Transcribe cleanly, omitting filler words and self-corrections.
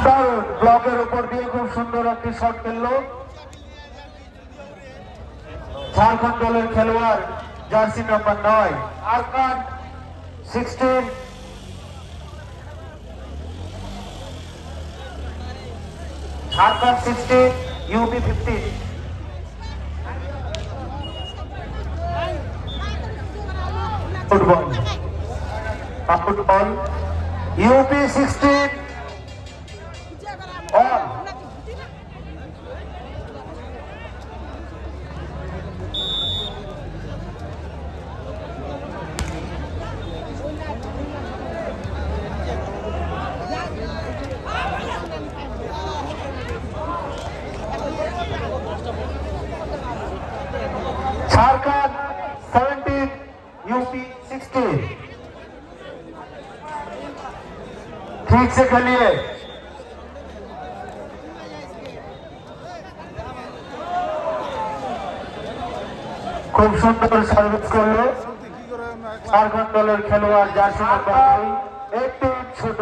দারুণ ব্লকের উপর দিয়ে খুব সুন্দর একটি শট খেললো ঝাড়খণ্ড দলের খেলোয়াড় জার্সি নাম্বার 9 আরকান 16 ঝাড়খণ্ড 16 ইউপি 15 ফুটবল ইউপি 16 অন झारखंड 17 यूपी 16 ठीक से खेलिए खूब सुंदर सर्विस करलो झारखंड दलेर खेलोয়াড় জার্সি নাম্বার 2 একটু ছোট